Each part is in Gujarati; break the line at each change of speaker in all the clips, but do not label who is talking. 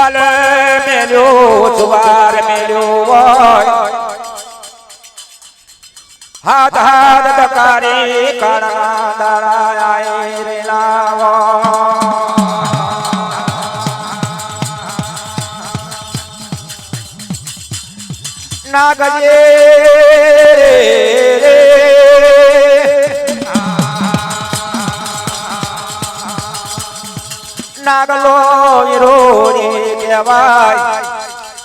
પલ મેલ્યો જુવાર મેલ્યો હાથ હાથ દકારી કાળા દાડા રે લાવો નાગજે નાગલો ઈરોડી કહેવાય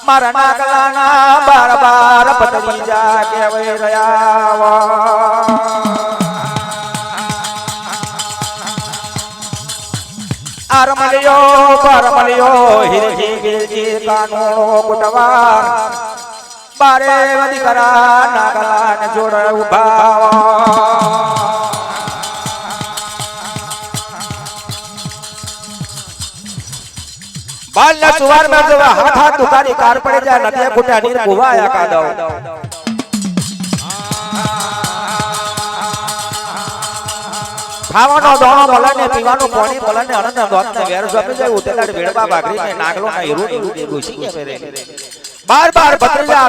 મારા નાગલાના બાર બાર પતરીજા કહેવાય રહ્યા આરમલિયો હિરજી ગિરજી કાનૂનો કુટવાર બારે વધી કરા નાગલાને જોડ ઉભા बाल ना सुवार में जो हाथ हाथ दुकारी कार पड़े जाए नदिया कुटा नीर कुवाया का दो खावानो दोनो मलने पीवानो पानी मलने अनंत दोतने वेर सोपे जाए उतेलाड भेड़बा बागरी ने नागलो ना हीरो नी गुसी के मेरे बार बार भत्रजा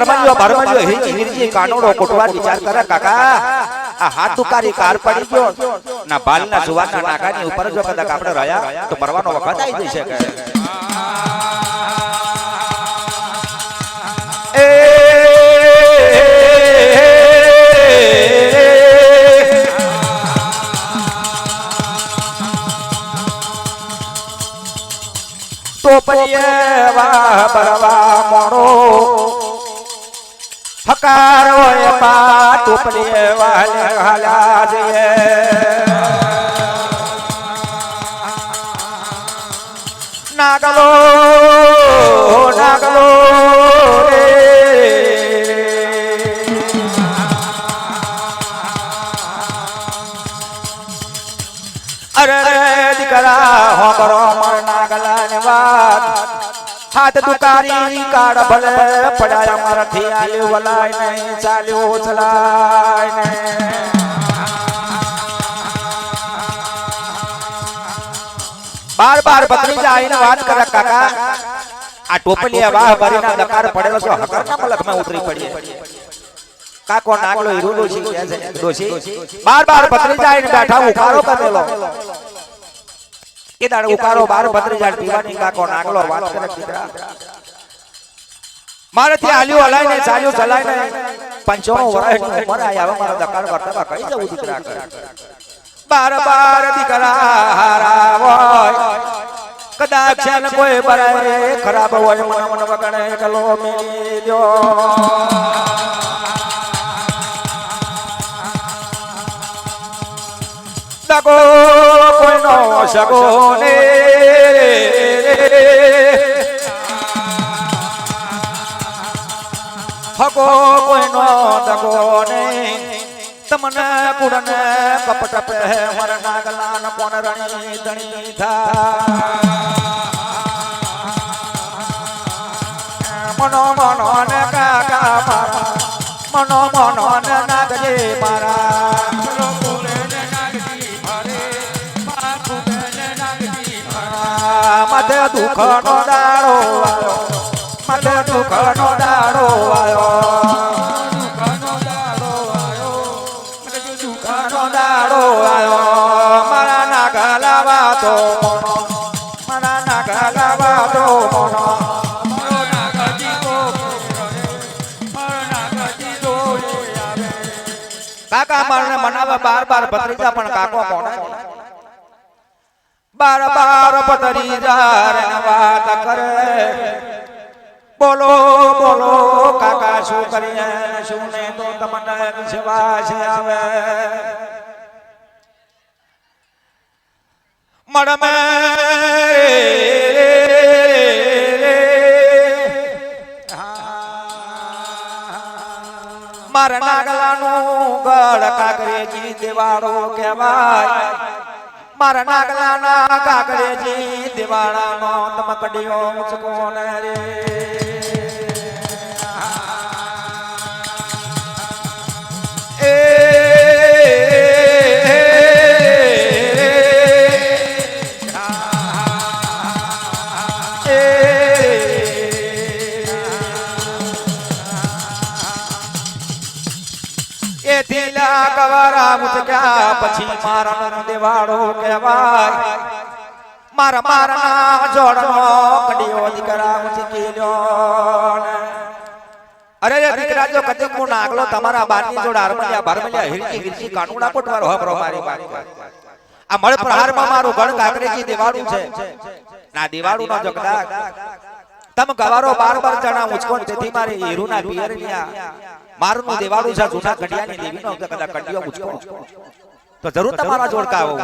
भरमलियो हिरजी कानोड़ो कुटवा विचार करे काका आ हाथ दुकारी कार पड़ी गयो ना बाल ना सुवार ना नाकानी ऊपर जो कदा आपणे रया तो मरवानो वखत आई जशे के टोपलिए वाह बरवा मोड़ो हकार होए पा टोपलिए वाले हला दिए नागलो नागलो रे अरे दिकरा हो बरो मर नागला ने बात हाथ दुकारी काड़ भले पड़ाया मरथी आयो वलाय नहीं चाल्यो चलाय नहीं बार बार भत्रीजा आईने बात करे काका आ टोपलिया वाह भरीना दकार पड़ेलो छो हकर ना मलक में उतरी पड़ी काको नागलो हीरो डोशी के छे डोशी बार बार भत्रीजा आईने बैठा उखारो करेलो केदार उखारो बार भत्रीजा पीवानी काको नागलो बात करे दीकरा मारेथी आलियो हलाय ने चाल्यो चलाय ने 55 વર્ષ ની ઉંમર આયા હવે મારા દકાર કરતા કઈ જવું દીકરા बार बार दिकरा हारावो कदाच न कोई बराए खराब होय मन मन वगणे कलो मेली जो दगो कोई नो सगो ने हगो कोई नो दगो ने तमने कुड़ने कपट पे मर नागलान कोन रणी दणी था मनो मनो ने काका मारा मनो मनो ने नागजे मारा मनो बोले ने नागजी मारे बापू ने नागजी मारा मधे दुख नो दाड़ो आयो मधे दुख नो दाड़ो आयो आयो मारा नागलावा तो मोनो मारा नागलावा तो मोनो मारो नागजी को मारो नागजी तो आवे काका मारने मनावा बार बार भत्रीजा पण काको कोने बार बार भत्रीजा रे बात करे बोलो बोलो काका शू करिए सुने तो तमने विश्वास आवे मड़ में मार नागलानु गढ़ काकरे जी दिवाड़ो कहवाय मार नागलाना काकरे जी दिवाड़ा नो तमकड़ियो मुझकोन रे એ દિલા કવારા મુચક્યા પછી મારા દેવાડો કહેવાય મારા મારના જોડનો કડિયો દીકરા મુચકી લ્યો અરે રે દીકરા જો કદે હું નાગલો તમારા બારની જોડ હારમલિયા ભરમલિયા હિરકી હિરકી કાનુડા પોટવારો હબરો મારી વાત આ મળ પ્રહારમાં મારું ગણ કાકરેજી દેવાડું છે ના દેવાડું નો જગદા તમ ગવારો બાર બાર જણા મુચકોન તેથી મારી હીરુના પિયરિયા મારનું દેવાડું છે જૂના કડિયાની દેવીનો કદા કડિયો મુચકો તો જરૂર તમારા જોડકા આવો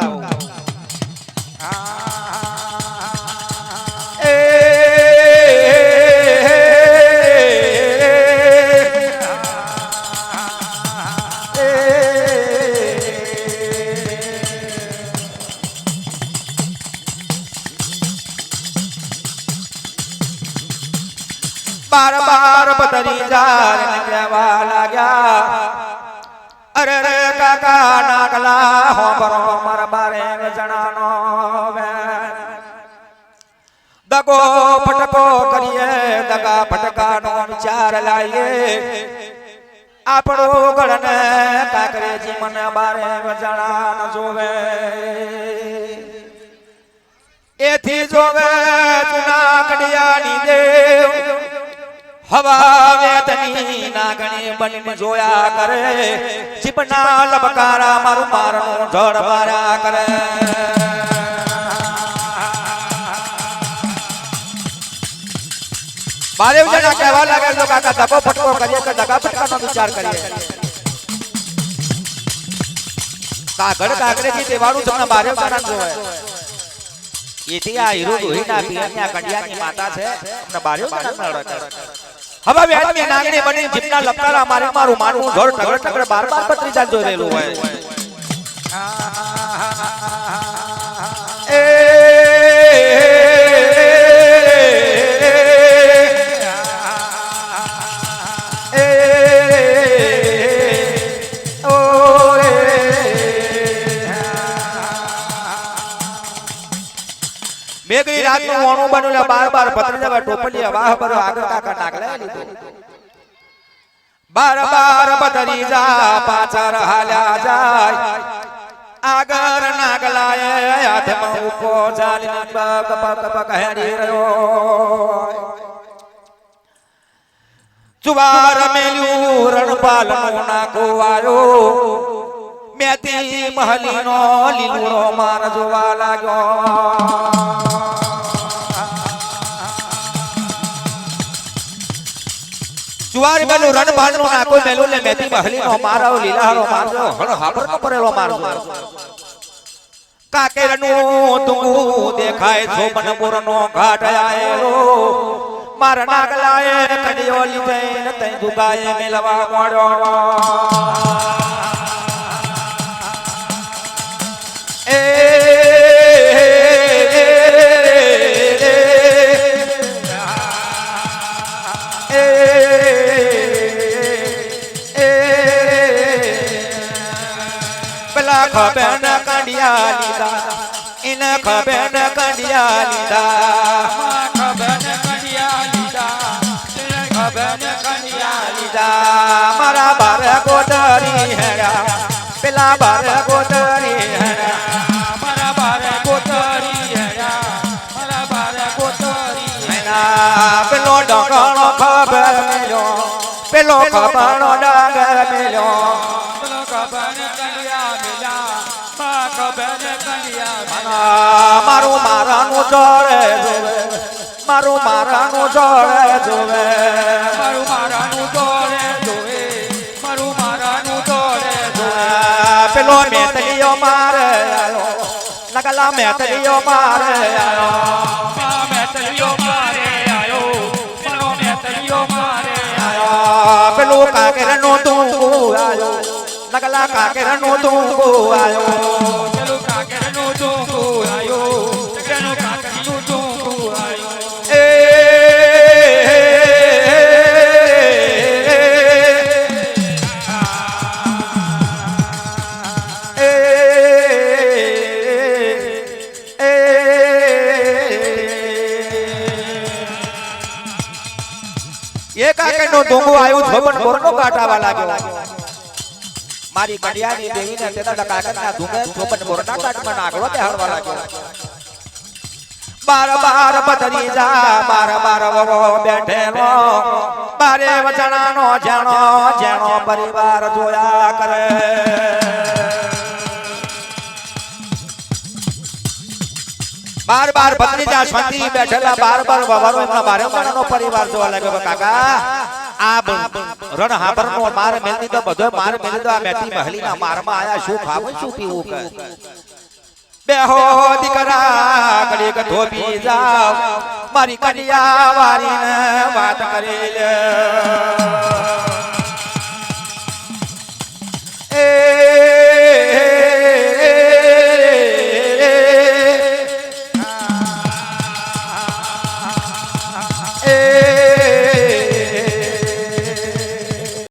बार बार बदरी जार कहेवा लाग्या अरे रे काका नागला हो बरो मार बारे जणानो दगो फटको करिए दगा फटकानो विचार लाइए आपणो गणने काकरेजी मन बारे जणान जोवे एथी जोवे चुना कडियानी देव हवा वेदनी नागणी बनी जोया करे चिपना लबकारा मारू मारनो झड़ मारा करे बारे जना कहवा लागे तो काका दगो फटको करिए के दगा फटकानो विचार करिए कागड़ काकरेजी देवाड़ू जमना बारे जना जोए एथी आ हीरो दोहीना पियनिया कंडियानी माता छे हमने बारे जना नड़े હવે વેદની નાગણી બની જીપના લપકારા મારે મારું માનવું જોર ટગર ટગર બાર બાર પત્રી ચાલ જોઈ રહેલું હોય મેઘી રાત નું ઓણું બનેલા બાર બાર પત્રી જવા ટોપલિયા વાહ બરો આગળ કાકા નાગલા લીધો બાર બાર બદરી જા પાછળ હાલ્યા જાય આગળ નાગલાએ હાથમાં ઉકો ચાલીને પગ પગ પગ હેડી રહ્યો ચુવાર મેલ્યું રણપાલનો નાકો આયો મેતી મહલીનો લીલુડો માર જોવા લાગ્યો ચુવાર મેલું રણપાલનો નાકો મેલું ને મેતી મહલીનો મારો લીલારો મારજો હળ હાબર નો પરેલો મારજો કાકેરનું તુંગુ દેખાય છો મનપુરનો ઘાટ આયેલો માર નાગલાએ કડિયો લીધે તઈ દુગાએ મેલવા મોડ્યો ખબેન કંડિયા લીધા ઇન ખબેન કંડિયા લીધા ખબેન કંડિયા લીધા ખબેન કંડિયા લીધા મારા બાર ગોદરી હેડા પેલા બાર ગોદરી હેડા મારા બાર ગોદરી હેડા મારા બાર ગોદરી હેડા પેલો ડગણો ખબર મેલ્યો પેલો ખબરનો ડાગર મેલ્યો પેલો ખબર મારું મારાનું જોડે જોવે મારું મારાનું જોડે જોવે મારું મારાનું જોડે જોવે મારું મારાનું જોડે જોવે પેલો મેતલીઓ મારે આયો નગલા મેતલીઓ મારે આયો મેતલીઓ મારે આયો પેલો મેતલીઓ મારે આયો પેલો કાકેરનો તુંગુ આયો નગલા કાકેરનો તુંગુ આયો પેલો કાકેરનો તુંગુ આયો પેલો કાકેરનો તુંગુ આયો એ કાકેરનો તુંગુ આયો છોબન બોરનો કાટાવા લાગ્યો મારી કડિયાની દેવીને તેના કાકરના ધૂમે ચોપન મોરના કાટમાં નાગલો બેહાડવા લાગ્યો બાર બાર બદરી જા બાર બાર વવો બેઠેલો બારે વચનાનો જાણો જાણો પરિવાર જોયા કરે બાર બાર ભત્રીજા શાંતિ બેઠેલા બાર બાર વવારો એમના બારે વચનાનો પરિવાર જોવા લાગ્યો કાકા આ રણ હાબરનો માર મેલી તો બધો માર મેલી તો આ મેથી મહલીના મારમાં આયા શું ખાવું શું પીવું કે બેહો દીકરા ઘડીક ધોબી જાવ મારી કડિયા વારીને વાત કરી લે એ